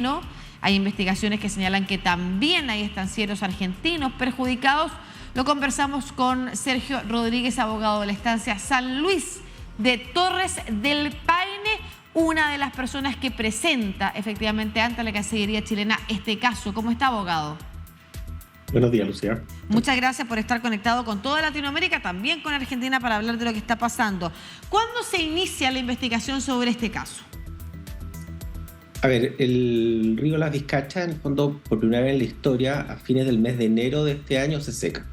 ¿no? Hay investigaciones que señalan que también hay estancieros argentinos perjudicados. Lo conversamos con Sergio Rodríguez, abogado de la estancia San Luis de Torres del Paine, una de las personas que presenta efectivamente ante la Cancillería chilena este caso. ¿Cómo está, abogado? Buenos días, Lucía. Muchas gracias por estar conectado con toda Latinoamérica, también con Argentina, para hablar de lo que está pasando. ¿Cuándo se inicia la investigación sobre este caso? A ver, el río Las Vizcachas, en el fondo, por primera vez en la historia, a fines del mes de enero de este año se seca.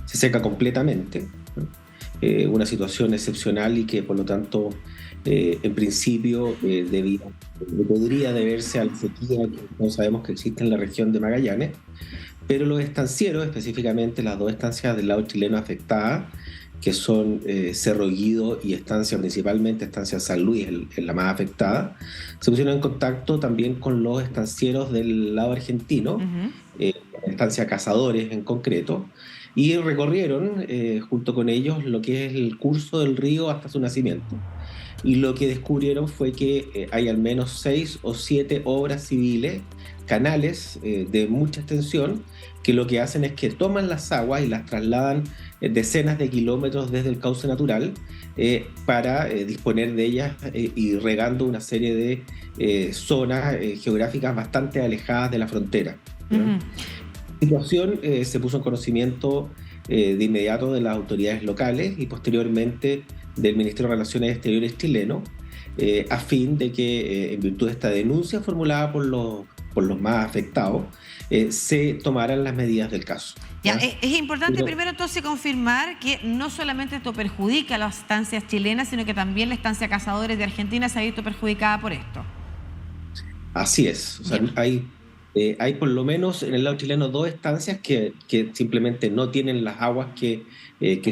Se seca completamente, ¿no? Una situación excepcional y que, por lo tanto, en principio podría deberse a la sequía que no sabemos que existe en la región de Magallanes, pero los estancieros, específicamente las dos estancias del lado chileno afectadas, que son Cerro Guido y principalmente estancia San Luis, la más afectada, se pusieron en contacto también con los estancieros del lado argentino, estancia Cazadores en concreto, y recorrieron junto con ellos lo que es el curso del río hasta su nacimiento. Y lo que descubrieron fue que hay al menos 6 o 7 obras civiles, canales de mucha extensión, que lo que hacen es que toman las aguas y las trasladan decenas de kilómetros desde el cauce natural para disponer de ellas y regando una serie de zonas geográficas bastante alejadas de la frontera, ¿no? La situación se puso en conocimiento de inmediato de las autoridades locales y posteriormente del Ministerio de Relaciones Exteriores chileno, a fin de que, en virtud de esta denuncia formulada por los más afectados, se tomaran las medidas del caso. Ya, es importante primero entonces confirmar que no solamente esto perjudica a las estancias chilenas, sino que también la estancia Cazadores de Argentina se ha visto perjudicada por esto. Así es, o sea, hay por lo menos en el lado chileno 2 estancias que simplemente no tienen las aguas que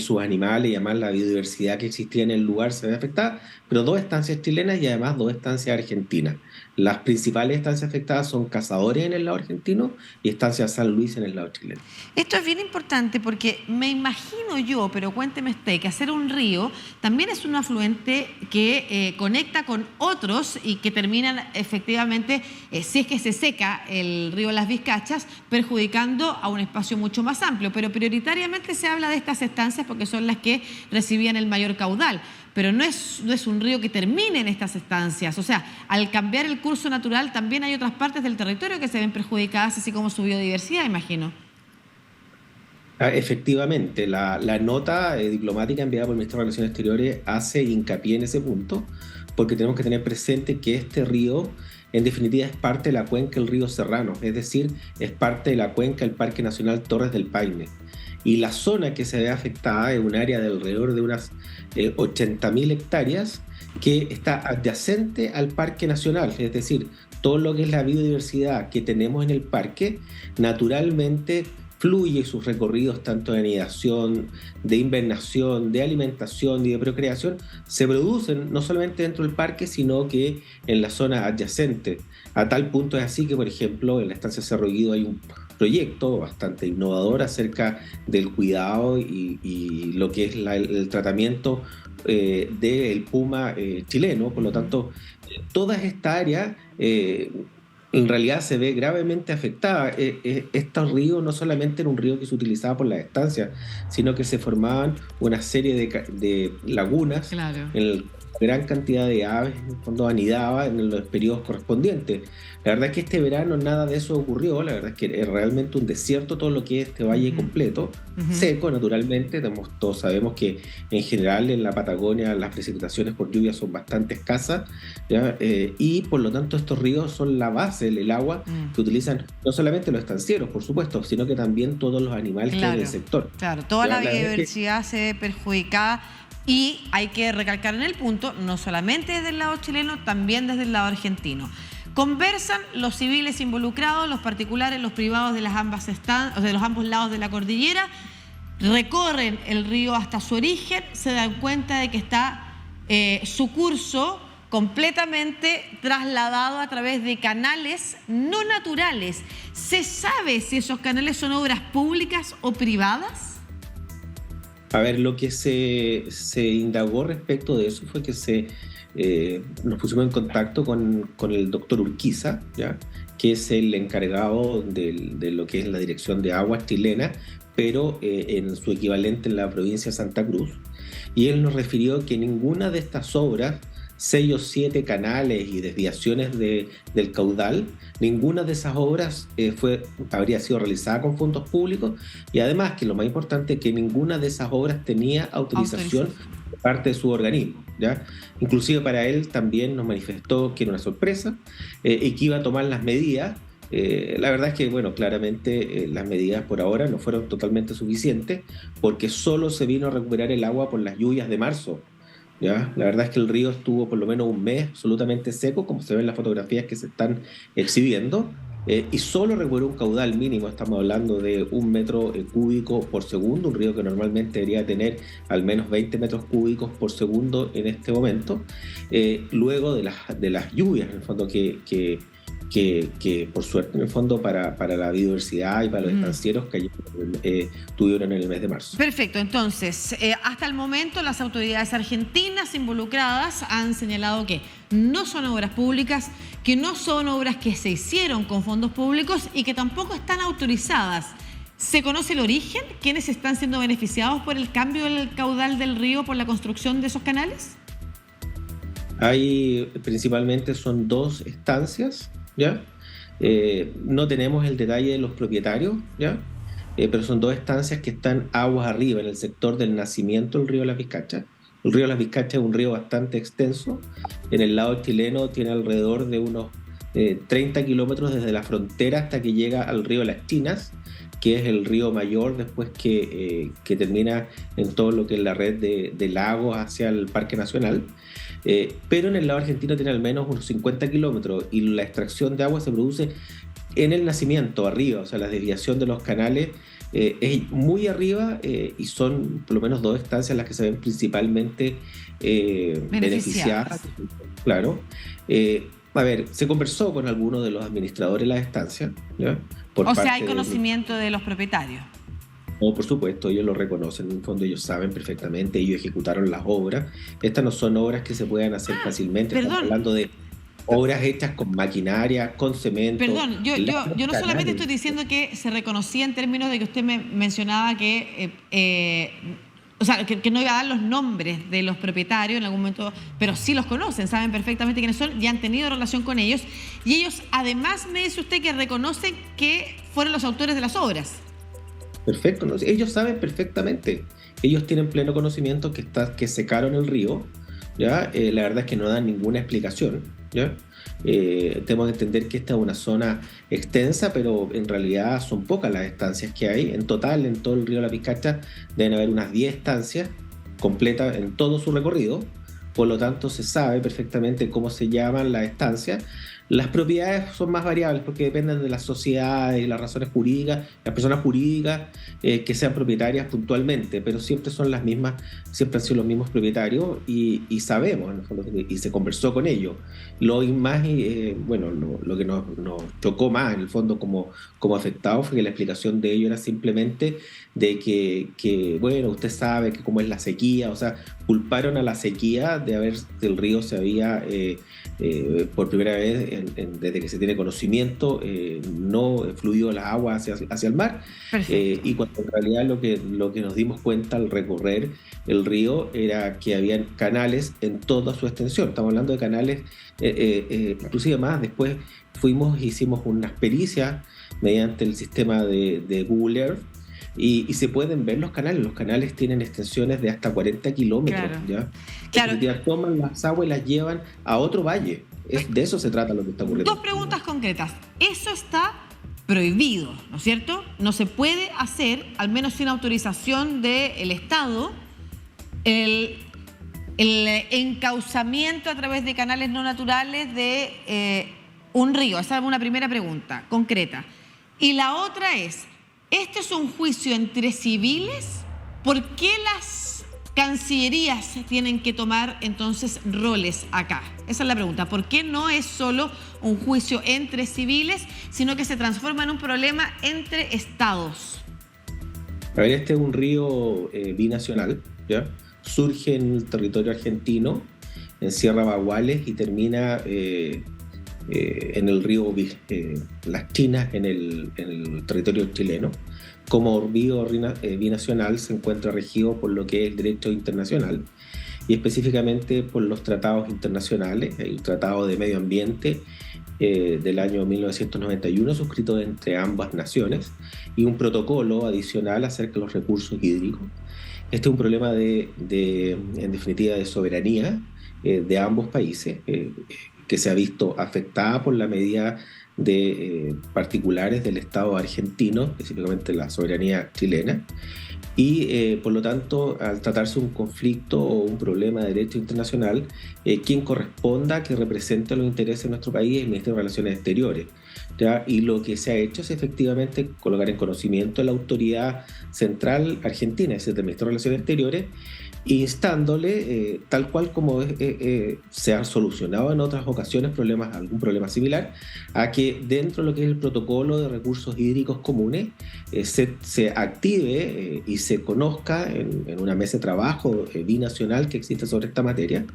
sus animales y además la biodiversidad que existía en el lugar se ve afectada, pero 2 estancias chilenas y además 2 estancias argentinas. Las principales estancias afectadas son Cazadores en el lado argentino y estancia San Luis en el lado chileno. Esto es bien importante porque me imagino yo, pero cuénteme usted, que hacer un río también es un afluente que conecta con otros y que terminan efectivamente, si es que se seca el río Las Vizcachas, perjudicando a un espacio mucho más amplio. Pero prioritariamente se habla de estas estancias porque son las que recibían el mayor caudal. Pero no es un río que termine en estas estancias. O sea, al cambiar el curso natural también hay otras partes del territorio que se ven perjudicadas, así como su biodiversidad, imagino. Efectivamente, la nota diplomática enviada por el Ministerio de Relaciones Exteriores hace hincapié en ese punto, porque tenemos que tener presente que este río, en definitiva, es parte de la cuenca del río Serrano, es decir, es parte de la cuenca del Parque Nacional Torres del Paine. Y la zona que se ve afectada es un área de alrededor de unas 80.000 hectáreas que está adyacente al Parque Nacional, es decir, todo lo que es la biodiversidad que tenemos en el parque naturalmente fluye sus recorridos tanto de anidación, de invernación, de alimentación y de procreación, se producen no solamente dentro del parque, sino que en la zona adyacente. A tal punto es así que, por ejemplo, en la estancia Cerro Guido hay un proyecto bastante innovador acerca del cuidado y lo que es el tratamiento del puma chileno. Por lo tanto, toda esta área en realidad se ve gravemente afectada. Estos ríos no solamente era un río que se utilizaba por las estancias, sino que se formaban una serie de lagunas, claro, en gran cantidad de aves en el fondo anidaban en los periodos correspondientes. La verdad es que este verano nada de eso ocurrió, la verdad es que es realmente un desierto todo lo que es este valle completo, seco naturalmente. Todos sabemos que en general en la Patagonia las precipitaciones por lluvia son bastante escasas, ¿ya? Y por lo tanto estos ríos son la base del agua que utilizan no solamente los estancieros, por supuesto, sino que también todos los animales que hay en el sector. Claro, toda la biodiversidad se ve perjudicada. Y hay que recalcar en el punto, no solamente desde el lado chileno, también desde el lado argentino. Conversan los civiles involucrados, los particulares, los privados de los ambos lados de la cordillera, recorren el río hasta su origen, se dan cuenta de que está su curso completamente trasladado a través de canales no naturales. ¿Se sabe si esos canales son obras públicas o privadas? A ver, lo que se indagó respecto de eso fue que nos pusimos en contacto con el doctor Urquiza, ¿ya? que es el encargado de lo que es la Dirección de Aguas chilena, pero en su equivalente en la provincia de Santa Cruz. Y él nos refirió que ninguna de estas obras, 6 o 7 canales y desviaciones del caudal, ninguna de esas obras habría sido realizada con fondos públicos, y además, que lo más importante, que ninguna de esas obras tenía autorización por parte de su organismo, ¿ya? Inclusive para él también nos manifestó que era una sorpresa, y que iba a tomar las medidas. La verdad es que, bueno, claramente las medidas por ahora no fueron totalmente suficientes, porque solo se vino a recuperar el agua por las lluvias de marzo, ¿ya? La verdad es que el río estuvo por lo menos un mes absolutamente seco, como se ven en las fotografías que se están exhibiendo, y solo recuperó un caudal mínimo. Estamos hablando de 1 metro cúbico por segundo, un río que normalmente debería tener al menos 20 metros cúbicos por segundo en este momento, luego de las lluvias, en el fondo, que por suerte, en el fondo, para la biodiversidad y para los estancieros que tuvieron en el mes de marzo. Perfecto. Entonces, hasta el momento las autoridades argentinas involucradas han señalado que no son obras públicas, que no son obras que se hicieron con fondos públicos y que tampoco están autorizadas. ¿Se conoce el origen? ¿Quiénes están siendo beneficiados por el cambio del caudal del río por la construcción de esos canales? Principalmente son 2 estancias, ¿ya? No tenemos el detalle de los propietarios, ¿ya? Pero son 2 estancias que están aguas arriba, en el sector del nacimiento del río Las Vizcachas. El río Las Vizcachas es un río bastante extenso. En el lado chileno tiene alrededor de unos 30 kilómetros desde la frontera hasta que llega al río Las Chinas, que es el río mayor después que termina en todo lo que es la red de lagos hacia el Parque Nacional. Pero en el lado argentino tiene al menos unos 50 kilómetros, y la extracción de agua se produce en el nacimiento, arriba. O sea, la desviación de los canales es muy arriba, y son por lo menos 2 estancias las que se ven principalmente beneficiadas. Claro. A ver, se conversó con algunos de los administradores de las estancias, ¿ya? O sea, hay conocimiento de los propietarios. No, por supuesto, ellos lo reconocen. En el fondo, ellos saben perfectamente, ellos ejecutaron las obras. Estas no son obras que se puedan hacer fácilmente. Perdón. Estamos hablando de obras hechas con maquinaria, con cemento. Perdón, yo no solamente estoy diciendo que se reconocía en términos de que usted me mencionaba que o sea, que no iba a dar los nombres de los propietarios en algún momento, pero sí los conocen, saben perfectamente quiénes son y han tenido relación con ellos. Y ellos, además, me dice usted que reconocen que fueron los autores de las obras. Perfecto, ¿no? Ellos saben perfectamente. Ellos tienen pleno conocimiento que secaron el río, ¿ya? La verdad es que no dan ninguna explicación, ¿ya? Tenemos que entender que esta es una zona extensa, pero en realidad son pocas las estancias que hay. En total, en todo el río La Vizcacha deben haber unas 10 estancias completas en todo su recorrido. Por lo tanto, se sabe perfectamente cómo se llaman las estancias. Las propiedades son más variables porque dependen de las sociedades y las razones jurídicas, las personas jurídicas que sean propietarias puntualmente, pero siempre son las mismas, siempre han sido los mismos propietarios, y sabemos, en el fondo, y se conversó con ellos. Lo que nos chocó más, en el fondo, como afectados, fue que la explicación de ellos era simplemente de que bueno, usted sabe que cómo es la sequía. O sea, culparon a la sequía del río se había por primera vez desde que se tiene conocimiento no fluido las aguas hacia el mar, y cuando en realidad lo que nos dimos cuenta al recorrer el río era que habían canales en toda su extensión. Estamos hablando de canales inclusive más. Después hicimos unas pericias mediante el sistema de Google Earth, y se pueden ver los canales. Los canales tienen extensiones de hasta 40 kilómetros. Claro. ¿Ya? Claro. Toman las aguas y las llevan a otro valle. De eso se trata lo que está ocurriendo. 2 preguntas concretas. Eso está prohibido, ¿no es cierto? No se puede hacer, al menos sin autorización del Estado, el encauzamiento a través de canales no naturales de un río. Esa es una primera pregunta concreta. Y la otra es, ¿este es un juicio entre civiles? ¿Por qué las cancillerías tienen que tomar entonces roles acá? Esa es la pregunta. ¿Por qué no es solo un juicio entre civiles, sino que se transforma en un problema entre estados? A ver, este es un río binacional, ¿ya? Surge en el territorio argentino, en Sierra Baguales, y termina en el río Las Chinas, en el territorio chileno. Como río binacional se encuentra regido por lo que es el derecho internacional y específicamente por los tratados internacionales, el Tratado de Medio Ambiente del año 1991 suscrito entre ambas naciones y un protocolo adicional acerca de los recursos hídricos. Este es un problema en definitiva de soberanía de ambos países que se ha visto afectada por la medida de particulares del Estado argentino, específicamente la soberanía chilena, y por lo tanto, al tratarse un conflicto o un problema de derecho internacional, quien corresponda que represente los intereses de nuestro país es el Ministerio de Relaciones Exteriores, ¿ya? Y lo que se ha hecho es efectivamente colocar en conocimiento de la autoridad central argentina, es decir, del Ministerio de Relaciones Exteriores, instándole, tal cual como se ha solucionado en otras ocasiones algún problema similar, a que dentro de lo que es el protocolo de recursos hídricos comunes se active y se conozca en una mesa de trabajo binacional que existe sobre esta materia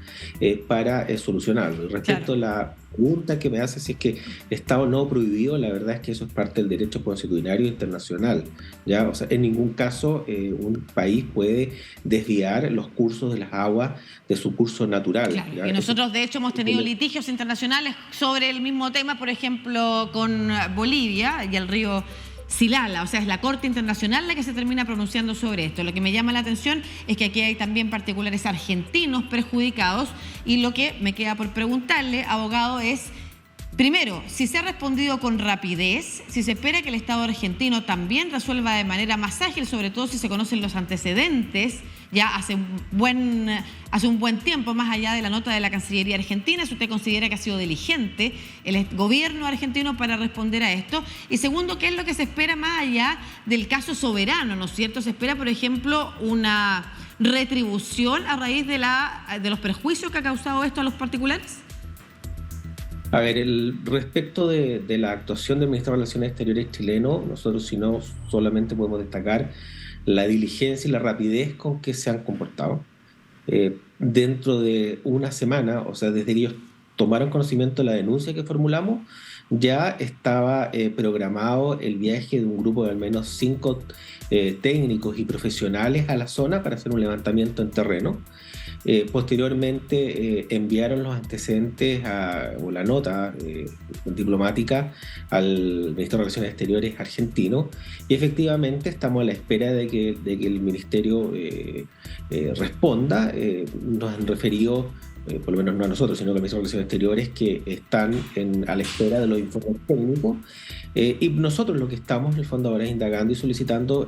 para solucionarlo. Respecto a la pregunta que me hace si es que está o no prohibido, la verdad es que eso es parte del derecho consuetudinario internacional, ¿ya? O sea, en ningún caso un país puede desviar los cursos de las aguas de su curso natural. Claro. Y nosotros de hecho hemos tenido litigios internacionales sobre el mismo tema, por ejemplo con Bolivia y el río Silala, o sea, es la Corte Internacional la que se termina pronunciando sobre esto. Lo que me llama la atención es que aquí hay también particulares argentinos perjudicados y lo que me queda por preguntarle, abogado, es, primero, si se ha respondido con rapidez, si se espera que el Estado argentino también resuelva de manera más ágil, sobre todo si se conocen los antecedentes, ya hace un buen tiempo, más allá de la nota de la Cancillería argentina, si usted considera que ha sido diligente el gobierno argentino para responder a esto. Y segundo, ¿qué es lo que se espera más allá del caso soberano, ¿no es cierto? ¿Se espera, por ejemplo, una retribución a raíz de los perjuicios que ha causado esto a los particulares? A ver, respecto de la actuación del Ministerio de Relaciones Exteriores chileno, nosotros si no solamente podemos destacar la diligencia y la rapidez con que se han comportado. Dentro de una semana, o sea, desde que ellos tomaron conocimiento de la denuncia que formulamos, ya estaba programado el viaje de un grupo de al menos 5 técnicos y profesionales a la zona para hacer un levantamiento en terreno. Posteriormente enviaron los antecedentes o la nota diplomática al Ministerio de Relaciones Exteriores argentino y efectivamente estamos a la espera de que el Ministerio responda. Nos han referido, por lo menos no a nosotros, sino a la Ministerio de Relaciones Exteriores, que están a la espera de los informes técnicos. Y nosotros lo que estamos en el fondo ahora es indagando y solicitando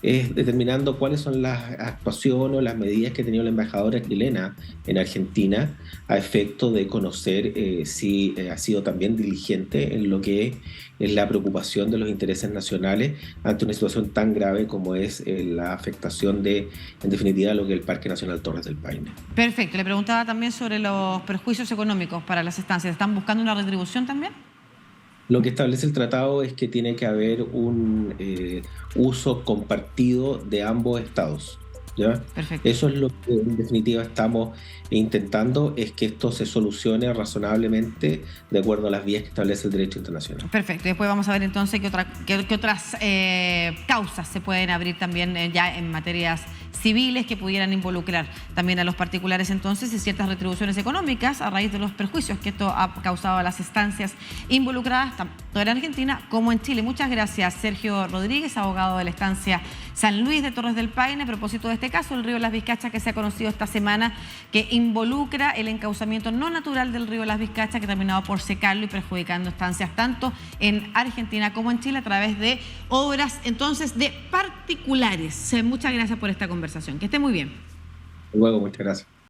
es determinando cuáles son las actuaciones o las medidas que ha tenido la embajadora chilena en Argentina a efecto de conocer si ha sido también diligente en lo que es la preocupación de los intereses nacionales ante una situación tan grave como es la afectación en definitiva, lo que es el Parque Nacional Torres del Paine. Perfecto. Le preguntaba también sobre los perjuicios económicos para las estancias. ¿Están buscando una retribución también? Lo que establece el tratado es que tiene que haber un uso compartido de ambos estados, ¿ya? Perfecto. Eso es lo que en definitiva estamos intentando, es que esto se solucione razonablemente de acuerdo a las vías que establece el derecho internacional. Perfecto. Y después vamos a ver entonces qué otras causas se pueden abrir también ya en materias civiles que pudieran involucrar también a los particulares entonces y ciertas retribuciones económicas a raíz de los perjuicios que esto ha causado a las estancias involucradas, tanto en Argentina como en Chile. Muchas gracias, Sergio Rodríguez, abogado de la estancia San Luis de Torres del Paine, a propósito de este caso, el río Las Vizcachas, que se ha conocido esta semana, que involucra el encauzamiento no natural del río Las Vizcachas, que ha terminado por secarlo y perjudicando estancias tanto en Argentina como en Chile a través de obras entonces de particulares. Muchas gracias por esta conversación. Que esté muy bien. Luego, muchas gracias.